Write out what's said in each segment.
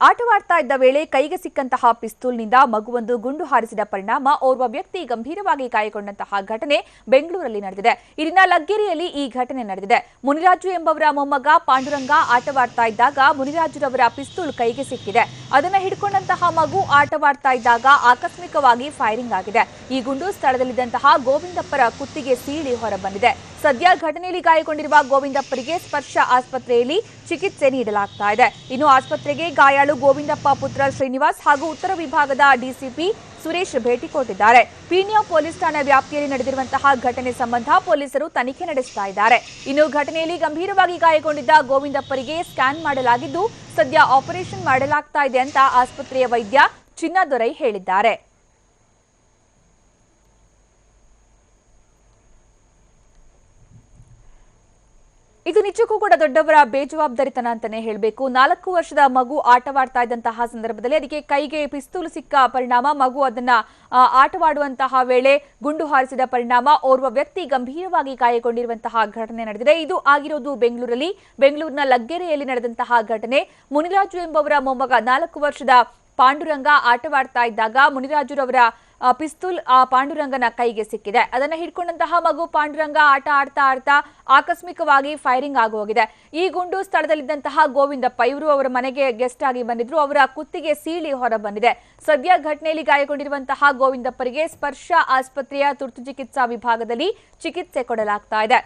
ಆಟವಾಡ್ತಾ ಇದ್ದ ವೇಳೆ ಕೈಗೆ ಸಿಕ್ಕಂತಹ ಪಿಸ್ತೂಲ್ನಿಂದ ಮಗುವೊಂದು ಗುಂಡು ಹಾರಿಸಿದ ಪರಿಣಾಮ ಓರ್ವ ವ್ಯಕ್ತಿ ಗಂಭೀರವಾಗಿ ಗಾಯಗೊಂಡಂತಹ ಘಟನೆ ಬೆಂಗಳೂರಲ್ಲಿ ನಡೆದಿದೆ. ಇಲ್ಲಿನ ಲಗ್ಗೆರೆಯಲ್ಲಿ ಈ ಘಟನೆ ನಡೆದಿದೆ. ಮುನಿರಾಜು ಎಂಬವರ ಮೊಮ್ಮಗ ಪಾಂಡುರಂಗ ಆಟವಾಡ್ತಾ ಇದ್ದಾಗ ಮುನಿರಾಜುರವರ ಪಿಸ್ತೂಲ್ ಕೈಗೆ ಸಿಕ್ಕಿದೆ. ಅದನ್ನು ಹಿಡ್ಕೊಂಡಂತಹ ಮಗು ಆಟವಾಡ್ತಾ ಇದ್ದಾಗ ಆಕಸ್ಮಿಕವಾಗಿ ಫೈರಿಂಗ್ ಆಗಿದೆ. ಈ ಗುಂಡು ಸ್ಥಳದಲ್ಲಿದ್ದಂತಹ ಗೋವಿಂದಪ್ಪರ ಕುತ್ತಿಗೆ ಸೀಳಿ ಹೊರಬಂದಿದೆ. ಸದ್ಯ ಘಟನೆಯಲ್ಲಿ ಗಾಯಗೊಂಡಿರುವ ಗೋವಿಂದಪ್ಪರಿಗೆ ಸ್ಪರ್ಶ ಆಸ್ಪತ್ರೆಯಲ್ಲಿ ಚಿಕಿತ್ಸೆ ನೀಡಲಾಗ್ತಾ ಇದೆ. ಇನ್ನು ಆಸ್ಪತ್ರೆಗೆ ಗಾಯಾಳು ಗೋವಿಂದಪ್ಪ ಪುತ್ರ ಶ್ರೀನಿವಾಸ್ ಹಾಗೂ ಉತ್ತರ ವಿಭಾಗದ ಡಿಸಿಪಿ ಸುರೇಶ್ ಭೇಟಿ ಕೊಟ್ಟಿದ್ದಾರೆ. ಪೀಣ್ಯ ಪೊಲೀಸ್ ಠಾಣಾ ವ್ಯಾಪ್ತಿಯಲ್ಲಿ ನಡೆದಿರುವಂತಹ ಘಟನೆ ಸಂಬಂಧ ಪೊಲೀಸರು ತನಿಖೆ ನಡೆಸ್ತಾ ಇದ್ದಾರೆ. ಇನ್ನು ಘಟನೆಯಲ್ಲಿ ಗಂಭೀರವಾಗಿ ಗಾಯಗೊಂಡಿದ್ದ ಗೋವಿಂದಪ್ಪರಿಗೆ ಸ್ಕ್ಯಾನ್ ಮಾಡಲಾಗಿದ್ದು ಸದ್ಯ ಆಪರೇಷನ್ ಮಾಡಲಾಗ್ತಾ ಇದೆ ಅಂತ ಆಸ್ಪತ್ರೆಯ ವೈದ್ಯ ಚಿನ್ನದೊರೈ ಹೇಳಿದ್ದಾರೆ. ಇದು ನಿಜಕ್ಕೂ ಕೂಡ ದೊಡ್ಡವರ ಬೇಜವಾಬ್ದಾರಿತನ ಅಂತಾನೆ ಹೇಳಬೇಕು. 4 ವರ್ಷದ ಮಗು ಆಟವಾಡ್ತಾ ಇದ್ದಂತಹ ಸಂದರ್ಭದಲ್ಲಿ ಅದಕ್ಕೆ ಕೈಗೆ ಪಿಸ್ತೂಲ್ ಸಿಕ್ಕ ಪರಿಣಾಮ ಮಗು ಅದನ್ನ ಆಟವಾಡುವಂತಹ ವೇಳೆ ಗುಂಡು ಹಾರಿಸಿದ ಪರಿಣಾಮ ಓರ್ವ ವ್ಯಕ್ತಿ ಗಂಭೀರವಾಗಿ ಗಾಯಗೊಂಡಿರುವಂತಹ ಘಟನೆ ನಡೆದಿದೆ. ಇದು ಆಗಿರೋದು ಬೆಂಗಳೂರಿನ ಲಗ್ಗೆರೆಯಲ್ಲಿ ನಡೆದಂತಹ ಘಟನೆ. ಮುನಿರಾಜು ಎಂಬವರ ಮೊಮ್ಮಗ 4 ವರ್ಷದ ಪಾಂಡುರಂಗ ಆಟವಾಡ್ತಾ ಇದ್ದಾಗ ಮುನಿರಾಜುರವರ ಪಿಸ್ತೂಲ್ ಪಾಂಡುರಂಗನ ಕೈಗೆ ಸಿಕ್ಕಿದೆ. ಅದನ್ನು ಹಿಡ್ಕೊಂಡಂತಹ ಮಗು ಪಾಂಡುರಂಗ ಆಡ್ತಾ ಆಕಸ್ಮಿಕವಾಗಿ ಫೈರಿಂಗ್ ಆಗೋಗಿದೆ. ಈ ಗುಂಡು ಸ್ಥಳದಲ್ಲಿದ್ದಂತಹ ಗೋವಿಂದಪ್ಪ ಇವರು ಅವರ ಮನೆಗೆ ಗೆಸ್ಟ್ ಆಗಿ ಬಂದಿದ್ರು. ಅವರ ಕುತ್ತಿಗೆ ಸೀಳಿ ಹೊರ ಬಂದಿದೆ. ಸದ್ಯ ಘಟನೆಯಲ್ಲಿ ಗಾಯಗೊಂಡಿರುವಂತಹ ಗೋವಿಂದಪ್ಪರಿಗೆ ಸ್ಪರ್ಶ ಆಸ್ಪತ್ರೆಯ ತುರ್ತು ಚಿಕಿತ್ಸಾ ವಿಭಾಗದಲ್ಲಿ ಚಿಕಿತ್ಸೆ ಕೊಡಲಾಗ್ತಾ ಇದೆ.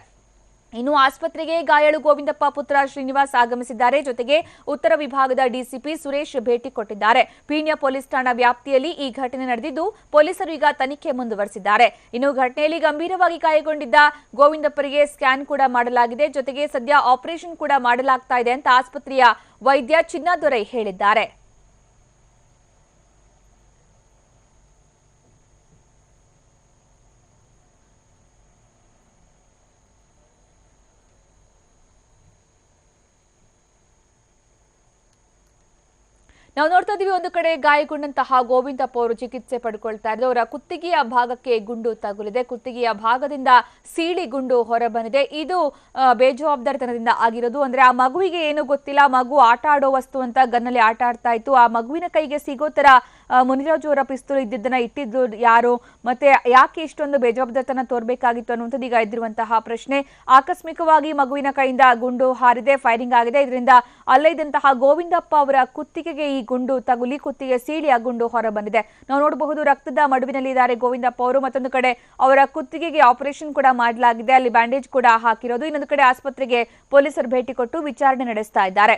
ಇನ್ನು ಆಸ್ಪತ್ರೆಗೆ ಗಾಯಾಳು ಗೋವಿಂದಪ್ಪ ಪುತ್ರ ಶ್ರೀನಿವಾಸ್ ಆಗಮಿಸಿದ್ದಾರೆ. ಜೊತೆಗೆ ಉತ್ತರ ವಿಭಾಗದ ಡಿಸಿಪಿ ಸುರೇಶ್ ಭೇಟಿ ಕೊಟ್ಟಿದ್ದಾರೆ. ಪೀಣ್ಯ ಪೊಲೀಸ್ ಠಾಣಾ ವ್ಯಾಪ್ತಿಯಲ್ಲಿ ಈ ಘಟನೆ ನಡೆದಿದ್ದು ಪೊಲೀಸರು ಈಗ ತನಿಖೆ ಮುಂದುವರೆಸಿದ್ದಾರೆ. ಇನ್ನು ಘಟನೆಯಲ್ಲಿ ಗಂಭೀರವಾಗಿ ಗಾಯಗೊಂಡಿದ್ದ ಗೋವಿಂದಪ್ಪರಿಗೆ ಸ್ಕ್ಯಾನ್ ಕೂಡ ಮಾಡಲಾಗಿದೆ. ಜೊತೆಗೆ ಸದ್ಯ ಆಪರೇಷನ್ ಕೂಡ ಮಾಡಲಾಗ್ತಾ ಇದೆ ಅಂತ ಆಸ್ಪತ್ರೆಯ ವೈದ್ಯ ಚಿನ್ನದೊರೈ ಹೇಳಿದ್ದಾರೆ. ನಾವು ನೋಡ್ತಾ ಇದೀವಿ, ಒಂದು ಕಡೆ ಗಾಯಗೊಂಡಂತಹ ಗೋವಿಂದಪ್ಪ ಅವರು ಚಿಕಿತ್ಸೆ ಪಡ್ಕೊಳ್ತಾ ಇದ್ದಾರೆ. ಅವರ ಕುತ್ತಿಗೆಯ ಭಾಗಕ್ಕೆ ಗುಂಡು ತಗುಲಿದೆ. ಕುತ್ತಿಗೆಯ ಭಾಗದಿಂದ ಸೀಳಿ ಗುಂಡು ಹೊರಬಂದಿದೆ. ಇದು ಬೇಜವಾಬ್ದಾರಿತನದಿಂದ ಆಗಿರೋದು. ಅಂದ್ರೆ ಆ ಮಗುವಿಗೆ ಏನು ಗೊತ್ತಿಲ್ಲ, ಮಗು ಆಟ ಆಡೋ ವಸ್ತು ಅಂತ ಗನ್ನಲ್ಲಿ ಆಟ ಆಡ್ತಾ ಇತ್ತು. ಆ ಮಗುವಿನ ಕೈಗೆ ಸಿಗೋ ತರ ಮುನಿರಾಜು ಅವರ ಪಿಸ್ತೂಲ್ ಇದ್ದಿದ್ದನ್ನ ಇಟ್ಟಿದ್ದು ಯಾರು, ಮತ್ತೆ ಯಾಕೆ ಇಷ್ಟೊಂದು ಬೇಜವಾಬ್ದಾರಿತನ ತೋರ್ಬೇಕಾಗಿತ್ತು ಅನ್ನುವಂಥದ್ದು ಈಗ ಇದ್ದಿರುವಂತಹ ಪ್ರಶ್ನೆ. ಆಕಸ್ಮಿಕವಾಗಿ ಮಗುವಿನ ಕೈಯಿಂದ ಗುಂಡು ಹಾರಿದೆ, ಫೈರಿಂಗ್ ಆಗಿದೆ. ಇದರಿಂದ ಅಲ್ಲೇ ಇದ್ದಂತಹ ಗೋವಿಂದಪ್ಪ ಅವರ ಕುತ್ತಿಗೆಗೆ ಈ ಗುಂಡು ತಗುಲಿ ಕುತ್ತಿಗೆ ಸೀಳಿ ಆ ಗುಂಡು ಹೊರ ಬಂದಿದೆ. ನಾವು ನೋಡಬಹುದು, ರಕ್ತದ ಮಡುವಿನಲ್ಲಿ ಇದ್ದಾರೆ ಗೋವಿಂದಪ್ಪ ಅವರು. ಮತ್ತೊಂದು ಕಡೆ ಅವರ ಕುತ್ತಿಗೆಗೆ ಆಪರೇಷನ್ ಕೂಡ ಮಾಡಲಾಗಿದೆ, ಅಲ್ಲಿ ಬ್ಯಾಂಡೇಜ್ ಕೂಡ ಹಾಕಿರೋದು. ಇನ್ನೊಂದು ಕಡೆ ಆಸ್ಪತ್ರೆಗೆ ಪೊಲೀಸರು ಭೇಟಿ ಕೊಟ್ಟು ವಿಚಾರಣೆ ನಡೆಸ್ತಾ ಇದ್ದಾರೆ.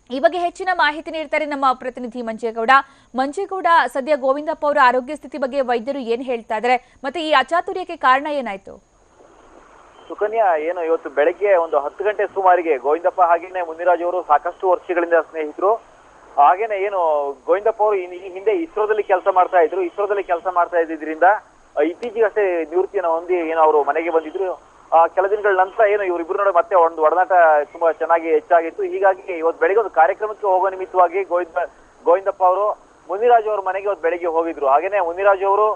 ಈ ಬಗ್ಗೆ ಹೆಚ್ಚಿನ ಮಾಹಿತಿ ನೀಡ್ತಾರೆ ನಮ್ಮ ಪ್ರತಿನಿಧಿ ಮಂಜೇಗೌಡ. ಸದ್ಯ ಗೋವಿಂದಪ್ಪ ಅವರ ಆರೋಗ್ಯ ಸ್ಥಿತಿ ಬಗ್ಗೆ ವೈದ್ಯರು ಏನ್ ಹೇಳ್ತಾ ಇದ್ದಾರೆ, ಮತ್ತೆ ಈ ಅಚಾತುರ್ಯಕ್ಕೆ ಕಾರಣ ಏನಾಯ್ತು? ಸುಕನ್ಯಾ, ಏನು ಇವತ್ತು ಬೆಳಗ್ಗೆ ಒಂದು 10 ಗಂಟೆ ಸುಮಾರಿಗೆ ಗೋವಿಂದಪ್ಪ ಹಾಗೇನೆ ಮುನಿರಾಜು ಅವರು ಸಾಕಷ್ಟು ವರ್ಷಗಳಿಂದ ಸ್ನೇಹಿತರು. ಹಾಗೇನೆ ಏನು ಗೋವಿಂದಪ್ಪ ಅವರು ಈ ಹಿಂದೆ ಇಸ್ರೋದಲ್ಲಿ ಕೆಲಸ ಮಾಡ್ತಾ ಇದ್ದಿದ್ರಿಂದ ಇತ್ತೀಚೆಗಷ್ಟೇ ನಿವೃತ್ತಿಯನ್ನು ಹೊಂದಿ ಏನೋ ಅವರು ಮನೆಗೆ ಬಂದಿದ್ರು. ಕೆಲ ದಿನಗಳ ನಂತರ ಏನು ಇವರಿಬ್ರು ನೋಡಿ ಮತ್ತೆ ಒಂದು ಒಡನಾಟ ತುಂಬಾ ಚೆನ್ನಾಗಿ ಹೆಚ್ಚಾಗಿತ್ತು. ಹೀಗಾಗಿ ಇವತ್ತು ಬೆಳಿಗ್ಗೆ ಒಂದು ಕಾರ್ಯಕ್ರಮಕ್ಕೆ ಹೋಗೋ ನಿಮಿತ್ತವಾಗಿ ಗೋವಿಂದಪ್ಪ ಅವರು ಮುನಿರಾಜು ಅವ್ರ ಮನೆಗೆ ಇವತ್ತು ಬೆಳಿಗ್ಗೆ ಹೋಗಿದ್ರು. ಹಾಗೇನೆ ಮುನಿರಾಜು ಅವರು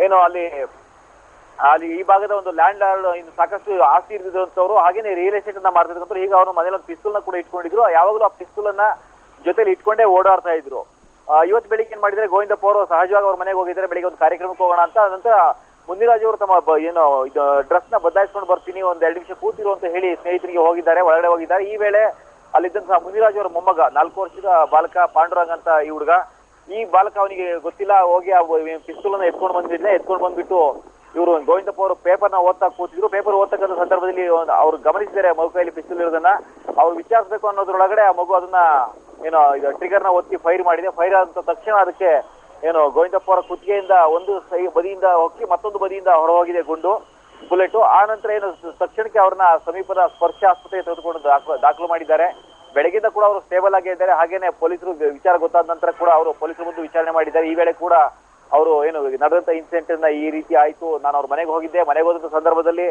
ಏನು ಅಲ್ಲಿ ಈ ಭಾಗದ ಒಂದು ಲ್ಯಾಂಡ್ ಲಾರ್ಡ್ ಸಾಕಷ್ಟು ಆಸ್ತಿ ಇರ್ತಿದ್ರಂತವ್ರು, ಹಾಗೇನೆ ರಿಯಲ್ ಎಸ್ಟೇಟ್ ಅನ್ನ ಮಾಡ್ತಿದ್ರಂತವ್ರು. ಈಗ ಅವ್ರ ಮನೇಲಿ ಒಂದು ಪಿಸ್ತೂಲ್ ನ ಕೂಡ ಇಟ್ಕೊಂಡಿದ್ರು. ಯಾವಾಗಲೂ ಆ ಪಿಸ್ತೂಲ್ ಅನ್ನ ಜೊತೆಲಿ ಇಟ್ಕೊಂಡೇ ಓಡಾಡ್ತಾ ಇದ್ರು. ಇವತ್ತು ಬೆಳಿಗ್ಗೆ ಏನ್ ಮಾಡಿದ್ರೆ ಗೋವಿಂದಪ್ಪ ಅವರು ಸಹಜವಾಗಿ ಅವ್ರ ಮನೆಗೆ ಹೋಗಿದ್ದಾರೆ. ಬೆಳಿಗ್ಗೆ ಒಂದು ಕಾರ್ಯಕ್ರಮಕ್ಕೆ ಹೋಗೋಣ ಅಂತ. ನಂತರ ಮುನಿರಾಜು ಅವರು ತಮ್ಮ ಏನು ಡ್ರೆಸ್ ನ ಬದಲಾಯಿಸ್ಕೊಂಡು ಬರ್ತೀನಿ, ಒಂದ್ 2 ನಿಮಿಷ ಕೂತಿರು ಅಂತ ಹೇಳಿ ಸ್ನೇಹಿತರಿಗೆ ಒಳಗಡೆ ಹೋಗಿದ್ದಾರೆ. ಈ ವೇಳೆ ಅಲ್ಲಿದ್ದಂತಹ ಮುನಿರಾಜು ಅವರ ಮೊಮ್ಮಗ 4 ವರ್ಷದ ಬಾಲಕ ಪಾಂಡುರಂಗ್ ಅಂತ ಈ ಹುಡುಗ, ಈ ಬಾಲಕ ಅವನಿಗೆ ಗೊತ್ತಿಲ್ಲ, ಹೋಗಿ ಆ ಪಿಸ್ತೂಲ್ ಅನ್ನ ಎತ್ಕೊಂಡು ಬಂದ್ಬಿಟ್ಟು ಇವರು ಗೋವಿಂದಪ್ಪ ಅವರು ಪೇಪರ್ ನ ಓದ್ತಾ ಕೂತಿದ್ರು. ಪೇಪರ್ ಓದ್ತಕ್ಕಂಥ ಸಂದರ್ಭದಲ್ಲಿ ಅವ್ರು ಗಮನಿಸಿದ್ದಾರೆ ಮಗು ಕೈಯಲ್ಲಿ ಪಿಸ್ತೂಲ್ ಇರೋದನ್ನ. ಅವ್ರು ವಿಚಾರಿಸಬೇಕು ಅನ್ನೋದ್ರೊಳಗಡೆ ಆ ಮಗು ಅದನ್ನ ಏನೋ ಟ್ರಿಗರ್ ನ ಒತ್ತಿ ಫೈರ್ ಮಾಡಿದೆ. ಫೈರ್ ಆದ ತಕ್ಷಣ ಅದಕ್ಕೆ ಏನು ಗೋವಿಂದಪ್ಪ ಅವರ ಕುತ್ತಿಗೆಯಿಂದ ಒಂದು ಬದಿಯಿಂದ ಹೋಗಿ ಮತ್ತೊಂದು ಬದಿಯಿಂದ ಹೊರ ಹೋಗಿದೆ ಗುಂಡು, ಬುಲೆಟ್. ಆ ನಂತರ ಏನು ತಕ್ಷಣಕ್ಕೆ ಅವ್ರನ್ನ ಸಮೀಪದ ಸ್ಪರ್ಶ ಆಸ್ಪತ್ರೆಗೆ ತೆಗೆದುಕೊಂಡು ದಾಖಲು ಮಾಡಿದ್ದಾರೆ. ಬೆಳಗ್ಗಿಂದ ಕೂಡ ಅವರು ಸ್ಟೇಬಲ್ ಆಗೇ ಇದ್ದಾರೆ. ಹಾಗೇನೆ ಪೊಲೀಸರು ವಿಚಾರ ಗೊತ್ತಾದ ನಂತರ ಕೂಡ ಅವರು ಪೊಲೀಸರು ಬಂದು ವಿಚಾರಣೆ ಮಾಡಿದ್ದಾರೆ. ಈ ವೇಳೆ ಕೂಡ ಅವರು ಏನು ನಡೆದಂತ ಇನ್ಸಿಡೆಂಟ್ ಈ ರೀತಿ ಆಯ್ತು, ನಾನು ಅವ್ರ ಮನೆಗೆ ಹೋಗಿದ್ದೆ, ಮನೆಗೆ ಹೋದಂತ ಸಂದರ್ಭದಲ್ಲಿ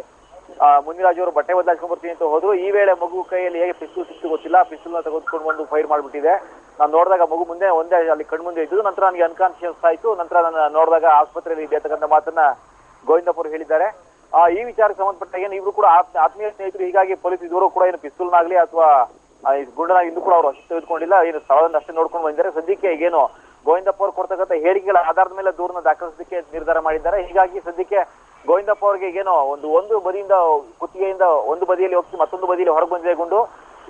ಮುನಿರಾಜು ಅವರು ಬಟ್ಟೆ ಬದಲಾಯಿಸ್ಕೊಂಡ್ ಬರ್ತೀನಿ ಅಂತ ಹೋದ್ರು. ಈ ವೇಳೆ ಮಗು ಕೈಯಲ್ಲಿ ಹೇಗೆ ಪಿಸ್ತೂಲ್ ಸಿಕ್ತು ಗೊತ್ತಿಲ್ಲ, ಪಿಸ್ತೂಲ್ ನ ತೆಗೆದುಕೊಂಡು ಬಂದು ಫೈರ್ ಮಾಡ್ಬಿಟ್ಟಿದೆ. ನಾನು ನೋಡಿದಾಗ ಮಗು ಒಂದೇ ಅಲ್ಲಿ ಕಣ್ಮುಂದೆ ಇದ್ದು. ನಂತರ ನನಗೆ ಅನ್ಕಾನ್ಶಿಯಸ್ ಆಯ್ತು. ನಂತರ ನಾನು ನೋಡಿದಾಗ ಆಸ್ಪತ್ರೆಯಲ್ಲಿ ಇದೆ ಅಂತಕ್ಕಂಥ ಮಾತನ್ನ ಗೋವಿಂದಪ್ಪ ಅವರು ಹೇಳಿದ್ದಾರೆ. ಈ ವಿಚಾರಕ್ಕೆ ಸಂಬಂಧಪಟ್ಟ ಏನು ಇವರು ಕೂಡ ಆತ್ಮೀಯ ಸ್ನೇಹಿತರು. ಹೀಗಾಗಿ ಪೊಲೀಸ್ ಇದುವರೆಗೂ ಕೂಡ ಏನು ಪಿಸ್ತೂಲ್ನಾಗ್ಲಿ ಅಥವಾ ಗುಂಡನ ಇಂದು ಕೂಡ ಅವರು ವಶಕ್ಕೆ ತೆಗೆದುಕೊಂಡಿಲ್ಲ. ಏನು ಸ್ಥಳವನ್ನು ಅಷ್ಟೇ ನೋಡ್ಕೊಂಡು ಬಂದಿದ್ದಾರೆ. ಸದ್ಯಕ್ಕೆ ಈಗೇನು ಗೋವಿಂದಪ್ಪ ಅವರು ಕೊಡ್ತಕ್ಕಂಥ ಹೇಳಿಕೆಗಳ ಆಧಾರದ ಮೇಲೆ ದೂರನ್ನ ದಾಖಲಿಸಲಿಕ್ಕೆ ನಿರ್ಧಾರ ಮಾಡಿದ್ದಾರೆ. ಹೀಗಾಗಿ ಸದ್ಯಕ್ಕೆ ಗೋವಿಂದಪ್ಪ ಅವರಿಗೆ ಏನೋ ಒಂದು ಬದಿಯಿಂದ ಕುತ್ತಿಗೆಯಿಂದ ಒಂದು ಬದಿಯಲ್ಲಿ ಹೋಗಿ ಮತ್ತೊಂದು ಬದಿಯಲ್ಲಿ ಹೊರಗೆ ಬಂದಿದೆ ಗುಂಡು.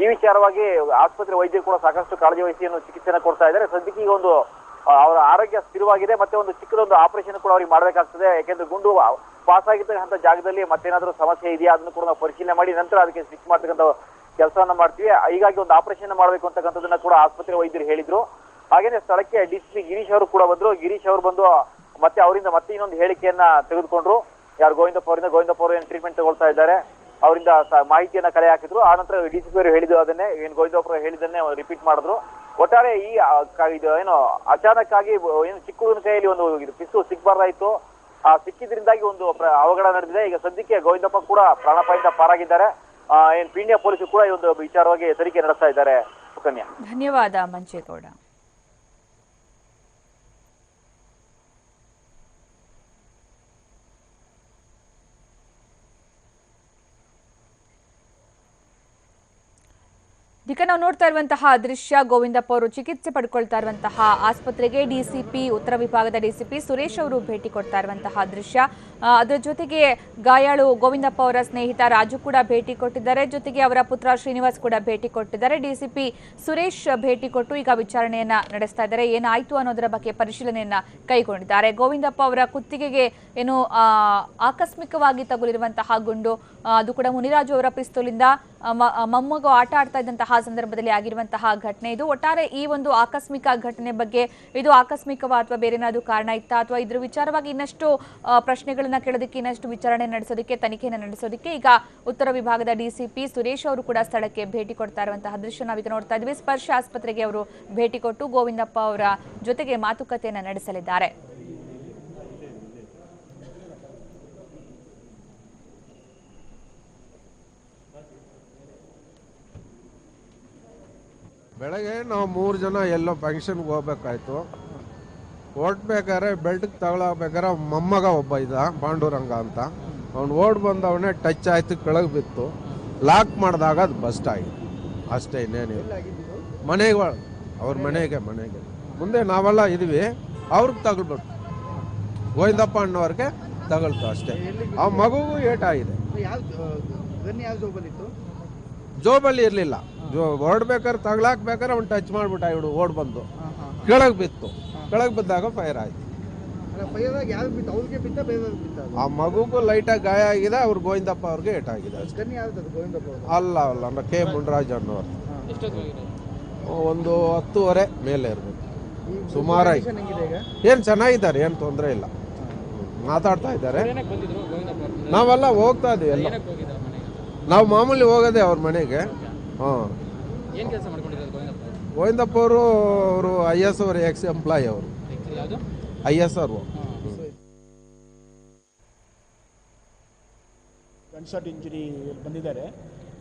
ಈ ವಿಚಾರವಾಗಿ ಆಸ್ಪತ್ರೆ ವೈದ್ಯರು ಕೂಡ ಸಾಕಷ್ಟು ಕಾಳಜಿ ವಹಿಸಿ ಚಿಕಿತ್ಸೆಯನ್ನು ಕೊಡ್ತಾ ಇದ್ದಾರೆ. ಸದ್ಯಕ್ಕೆ ಈಗ ಒಂದು ಅವರ ಆರೋಗ್ಯ ಸ್ಥಿರವಾಗಿದೆ. ಮತ್ತೆ ಒಂದು ಚಿಕ್ಕದೊಂದು ಆಪರೇಷನ್ ಕೂಡ ಅವ್ರಿಗೆ ಮಾಡಬೇಕಾಗ್ತದೆ. ಯಾಕೆಂದ್ರೆ ಗುಂಡು ಪಾಸ್ ಆಗಿರ್ತಕ್ಕಂಥ ಜಾಗದಲ್ಲಿ ಮತ್ತೇನಾದ್ರೂ ಸಮಸ್ಯೆ ಇದೆಯಾ ಅದನ್ನು ಕೂಡ ನಾವು ಪರಿಶೀಲನೆ ಮಾಡಿ ನಂತರ ಅದಕ್ಕೆ ಫಿಕ್ಸ್ ಮಾಡ್ತಕ್ಕಂಥ ಕೆಲಸವನ್ನ ಮಾಡ್ತೀವಿ. ಹೀಗಾಗಿ ಒಂದು ಆಪರೇಷನ್ ಮಾಡಬೇಕು ಅಂತಕ್ಕಂಥದ್ದನ್ನ ಕೂಡ ಆಸ್ಪತ್ರೆ ವೈದ್ಯರು ಹೇಳಿದ್ರು. ಹಾಗೇನೆ ಸ್ಥಳಕ್ಕೆ ಡಿಸಿಪಿ ಗಿರೀಶ್ ಅವರು ಕೂಡ ಬಂದ್ರು. ಗಿರೀಶ್ ಅವರು ಬಂದು ಮತ್ತೆ ಅವರಿಂದ ಮತ್ತೆ ಇನ್ನೊಂದು ಹೇಳಿಕೆಯನ್ನ ತೆಗೆದುಕೊಂಡ್ರು. ಯಾರು ಗೋವಿಂದಪ್ಪ ಅವರು ಏನು ಟ್ರೀಟ್ಮೆಂಟ್ ತಗೊಳ್ತಾ ಇದ್ದಾರೆ ಅವರಿಂದ ಮಾಹಿತಿಯನ್ನ ಕಲೆ ಹಾಕಿದ್ರು. ಆ ನಂತರ ಡಿಸಿಪಿ ಅವರು ಹೇಳಿದ್ರು ಅದನ್ನೇ ಏನು ಗೋವಿಂದಪ್ಪ ಅವರು ಹೇಳಿದ್ದನ್ನೇ ರಿಪೀಟ್ ಮಾಡಿದ್ರು. ಒಟ್ಟಾರೆ ಈ ಇದು ಏನು ಅಚಾನಕ್ ಆಗಿ ಏನು ಚಿಕ್ಕ ಹುಡುಗನ ಕೈಯಲ್ಲಿ ಒಂದು ಪಿಸ್ತೂಲ್ ಸಿಕ್ಬಾರ್ದಾಯ್ತು. ಆ ಸಿಕ್ಕಿದ್ರಿಂದಾಗಿ ಒಂದು ಅವಘಡ ನಡೆದಿದೆ. ಈಗ ಸದ್ಯಕ್ಕೆ ಗೋವಿಂದಪ್ಪ ಕೂಡ ಪ್ರಾಣಾಪಾಯದಿಂದ ಪಾರಾಗಿದ್ದಾರೆ. ಏನ್ ಪೀಣ್ಯ ಪೊಲೀಸರು ಕೂಡ ಈ ಒಂದು ವಿಚಾರವಾಗಿ ತನಿಖೆ ನಡೆಸ್ತಾ ಇದ್ದಾರೆ. ಸುಕನ್ಯಾ, ಧನ್ಯವಾದ ಮಂಚೇಗೌಡ. ಈಗ ನಾವು ನೋಡ್ತಾ ಇರುವಂತಹ ದೃಶ್ಯ ಗೋವಿಂದಪ್ಪ ಅವರು ಚಿಕಿತ್ಸೆ ಪಡ್ಕೊಳ್ತಾ ಇರುವಂತಹ ಆಸ್ಪತ್ರೆಗೆ ಡಿಸಿಪಿ ಉತ್ತರ ವಿಭಾಗದ ಡಿಸಿಪಿ ಸುರೇಶ್ ಅವರು ಭೇಟಿ ಕೊಡ್ತಾ ಇರುವಂತಹ ದೃಶ್ಯ. ಅದರ ಜೊತೆಗೆ ಗಾಯಾಳು ಗೋವಿಂದಪ್ಪ ಅವರ ಸ್ನೇಹಿತ ರಾಜು ಕೂಡ ಭೇಟಿ ಕೊಟ್ಟಿದ್ದಾರೆ. ಜೊತೆಗೆ ಅವರ ಪುತ್ರ ಶ್ರೀನಿವಾಸ್ ಕೂಡ ಭೇಟಿ ಕೊಟ್ಟಿದ್ದಾರೆ. ಡಿಸಿಪಿ ಸುರೇಶ್ ಭೇಟಿ ಕೊಟ್ಟು ಈಗ ವಿಚಾರಣೆಯನ್ನ ನಡೆಸ್ತಾ ಇದ್ದಾರೆ. ಏನಾಯ್ತು ಅನ್ನೋದರ ಬಗ್ಗೆ ಪರಿಶೀಲನೆಯನ್ನ ಕೈಗೊಂಡಿದ್ದಾರೆ. ಗೋವಿಂದಪ್ಪ ಅವರ ಕುತ್ತಿಗೆಗೆ ಏನು ಆಕಸ್ಮಿಕವಾಗಿ ತಗುಲಿರುವಂತಹ ಗುಂಡು, ಅದು ಕೂಡ ಮುನಿರಾಜು ಅವರ ಪಿಸ್ತೂಲಿಂದ ಮೊಮ್ಮಗು ಆಟ ಆಡ್ತಾ ಇದ್ದಂತಹ ಸಂದರ್ಭದಲ್ಲಿ ಆಗಿರುವಂತಹ ಘಟನೆ ಇದು. ಒಟ್ಟಾರೆ ಈ ಒಂದು ಆಕಸ್ಮಿಕ ಘಟನೆ ಬಗ್ಗೆ ಇದು ಆಕಸ್ಮಿಕವಾ ಅಥವಾ ಬೇರೆ ಏನಾದರೂ ಕಾರಣ ಇತ್ತಾ ಅಥವಾ ಇದ್ರ ವಿಚಾರವಾಗಿ ಇನ್ನಷ್ಟು ಪ್ರಶ್ನೆಗಳನ್ನ ಕೇಳೋದಕ್ಕೆ, ಇನ್ನಷ್ಟು ವಿಚಾರಣೆ ನಡೆಸೋದಕ್ಕೆ, ತನಿಖೆಯನ್ನು ನಡೆಸೋದಕ್ಕೆ ಈಗ ಉತ್ತರ ವಿಭಾಗದ ಡಿಸಿಪಿ ಸುರೇಶ್ ಅವರು ಕೂಡ ಸ್ಥಳಕ್ಕೆ ಭೇಟಿ ಕೊಡ್ತಾ ಇರುವಂತಹ ದೃಶ್ಯ ನಾವೀಗ ನೋಡ್ತಾ ಇದ್ವಿ. ಸ್ಪರ್ಶ ಆಸ್ಪತ್ರೆಗೆ ಅವರು ಭೇಟಿ ಕೊಟ್ಟು ಗೋವಿಂದಪ್ಪ ಅವರ ಜೊತೆಗೆ ಮಾತುಕತೆಯನ್ನ ನಡೆಸಲಿದ್ದಾರೆ. ಬೆಳಗ್ಗೆ ನಾವು 3 ಜನ ಎಲ್ಲೋ ಫಂಕ್ಷನ್ಗೆ ಹೋಗ್ಬೇಕಾಯ್ತು. ಹೊರಟ್ಬೇಕಾದ್ರೆ ಬೆಲ್ಟ್ಗೆ ತಗೊಳಬೇಕಾದ್ರೆ ಮೊಮ್ಮಗ ಒಬ್ಬ ಇದ್ದ, ಪಾಂಡುರಂಗ ಅಂತ. ಅವ್ನು ಓಡ್ ಬಂದವನೇ ಟಚ್ ಆಯ್ತು, ಕೆಳಗೆ ಬಿತ್ತು. ಲಾಕ್ ಮಾಡಿದಾಗ ಅದು ಬಸ್ಟ್ ಆಗಿದೆ ಅಷ್ಟೇ, ಇನ್ನೇನಿಲ್ಲ. ಮನೆಗೆ ಅವ್ರ ಮನೆಗೆ ಮುಂದೆ ನಾವೆಲ್ಲ ಇದೀವಿ, ಅವ್ರಿಗೆ ತಗೊಳ್ಬಿಟ್ಟು ಗೋವಿಂದಪ್ಪ ಅಣ್ಣವ್ರಿಗೆ ತಗೊಳ್ತು ಅಷ್ಟೇ. ಆ ಮಗುಗೂ ಏಟಾಗಿದೆ. ಜೋಬಲ್ಲಿ ಇರಲಿಲ್ಲ. ಹೊರಡ್ಬೇಕಾದ್ರೆ ತಗ್ಲಾಕ್ಬೇಕಾದ್ರೆ ಅವ್ನು ಟಚ್ ಮಾಡ್ಬಿಟ್ಟ. ಇವಳು ಓಡ್ ಬಂದು ಕೆಳಗೆ ಬಿತ್ತು. ಕೆಳಗೆ ಬಿದ್ದಾಗ ಫೈರ್ ಆಯ್ತು. ಆ ಮಗುಗೂ ಲೈಟಾಗಿ ಗಾಯ ಆಗಿದೆ. ಅವ್ರು ಗೋವಿಂದಪ್ಪ ಅವ್ರಿಗೆ ಏಟಾಗಿದೆ. ಅಲ್ಲ ಕೆ ಮುನ್ರಾಜ್ ಅನ್ನೋರು. ಒಂದು 10:30 ಮೇಲೆ ಇರ್ಬೇಕು ಸುಮಾರಾಗಿ. ಏನು ಚೆನ್ನಾಗಿದ್ದಾರೆ, ಏನು ತೊಂದರೆ ಇಲ್ಲ, ಮಾತಾಡ್ತಾ ಇದ್ದಾರೆ. ನಾವೆಲ್ಲ ಹೋಗ್ತಾ ಇದೀವಿ ಎಲ್ಲ. ನಾವು ಮಾಮೂಲಿ ಹೋಗೋದೆ ಅವ್ರ ಮನೆಗೆ. ಗೋವಿಂದಪ್ಪ ಅವರು IS ಅವರು ಎಕ್ಸ್ ಎಂಪ್ಲಾಯ್. ಅವರು IS ಅವರು ಗನ್ ಶಾಟ್ ಇಂಜುರಿ ಬಂದಿದ್ದಾರೆ.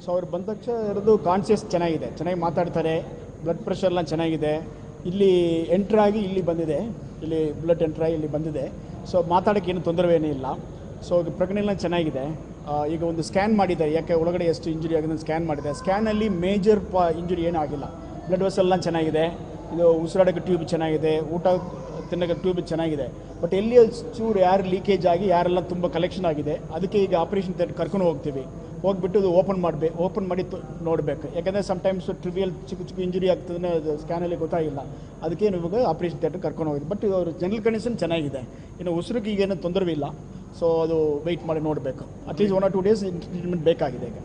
ಸೊ ಅವ್ರು ಬಂದ ತಕ್ಷಣ ಇರೋದು ಕಾನ್ಸಿಯಸ್ ಚೆನ್ನಾಗಿ ಮಾತಾಡ್ತಾರೆ. ಬ್ಲಡ್ ಪ್ರೆಷರ್லாம் ಚೆನ್ನಾಗಿದೆ. ಇಲ್ಲಿ ಎಂಟ್ರಾಗಿ ಇಲ್ಲಿ ಬಂದಿದೆ, ಇಲ್ಲಿ ಬ್ಲಡ್ ಎಂಟ್ರಾಗಿ ಇಲ್ಲಿ ಬಂದಿದೆ. ಸೊ ಮಾತಾಡೋಕ್ಕೆ ಏನು ತೊಂದರೆವೇನೂ ಇಲ್ಲ. ಸೊ ಪ್ರಕರಣ ಎಲ್ಲ ಚೆನ್ನಾಗಿದೆ. ಈಗ ಒಂದು ಸ್ಕ್ಯಾನ್ ಮಾಡಿದ್ದಾರೆ, ಯಾಕೆ ಒಳಗಡೆ ಎಷ್ಟು ಇಂಜುರಿ ಆಗಿದೆ ಸ್ಕ್ಯಾನ್ ಮಾಡಿದೆ. ಸ್ಕ್ಯಾನಲ್ಲಿ ಮೇಜರ್ ಇಂಜುರಿ ಏನೂ ಆಗಿಲ್ಲ. ಬ್ಲಡ್ ವೆಸೆಲ್ಲ ಚೆನ್ನಾಗಿದೆ. ಇದು ಉಸಿರಾಡೋಕ್ಕೆ ಟ್ಯೂಬ್ ಚೆನ್ನಾಗಿದೆ, ಊಟ ತಿನ್ನೋಕ್ಕೆ ಟ್ಯೂಬ್ ಚೆನ್ನಾಗಿದೆ. ಬಟ್ ಎಲ್ಲಿ ಚೂರು ಯಾರು ಲೀಕೇಜ್ ಆಗಿ ಯಾರೆಲ್ಲ ತುಂಬ ಕಲೆಕ್ಷನ್ ಆಗಿದೆ, ಅದಕ್ಕೆ ಈಗ ಆಪ್ರೇಷನ್ ಥಿಯೇಟರ್ ಕರ್ಕೊಂಡು ಹೋಗ್ತೀವಿ. ಹೋಗ್ಬಿಟ್ಟು ಅದು ಓಪನ್ ಮಾಡಿ ನೋಡಬೇಕು. ಯಾಕಂದರೆ ಸಮ್ಟೈಮ್ಸ್ ಟ್ರಿವಿಯಲ್ ಚಿಕ್ಕ ಇಂಜುರಿ ಆಗ್ತದೆ, ಅದು ಸ್ಕ್ಯಾನಲ್ಲಿ ಗೊತ್ತಾಗಿಲ್ಲ. ಅದಕ್ಕೆ ಇವಾಗ ಆಪ್ರೇಷನ್ ಥಿಯೇಟರ್ ಕರ್ಕೊಂಡು ಹೋಗಿದೆ. ಬಟ್ ಅವ್ರ ಜನರಲ್ ಕಂಡೀಷನ್ ಚೆನ್ನಾಗಿದೆ. ಇನ್ನು ಉಸಿರಿಗೆ ಈಗೇನು ತೊಂದರೆ ಇಲ್ಲ. ಸೊ ಅದು ವೆಯ್ಟ್ ಮಾಡಿ ನೋಡಬೇಕು. ಅಟ್ಲೀಸ್ಟ್ 1 or 2 days ಟ್ರೀಟ್ಮೆಂಟ್ ಬೇಕಾಗಿದೆ. ಈಗ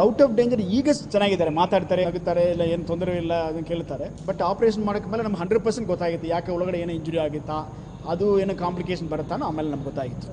ಔಟ್ ಆಫ್ ಡೇಂಜರ್. ಈಗ ಚೆನ್ನಾಗಿದ್ದಾರೆ, ಮಾತಾಡ್ತಾರೆ, ಆಗುತ್ತಾರೆ, ಇಲ್ಲ ಏನು ತೊಂದರೆ ಇಲ್ಲ ಅದನ್ನು ಕೇಳ್ತಾರೆ. ಬಟ್ ಆಪ್ರೇಷನ್ ಮಾಡೋಕ್ಕೆ ಮೇಲೆ ನಮ್ಗೆ 100% ಗೊತ್ತಾಗಿತ್ತು ಯಾಕೆ ಒಳಗಡೆ ಏನೋ ಇಂಜುರಿ ಆಗಿತ್ತಾ, ಅದು ಏನೋ ಕಾಂಪ್ಲಿಕೇಶನ್ ಬರುತ್ತಾ ಆಮೇಲೆ ನಮ್ಗೆ ಗೊತ್ತಾಗಿತ್ತು.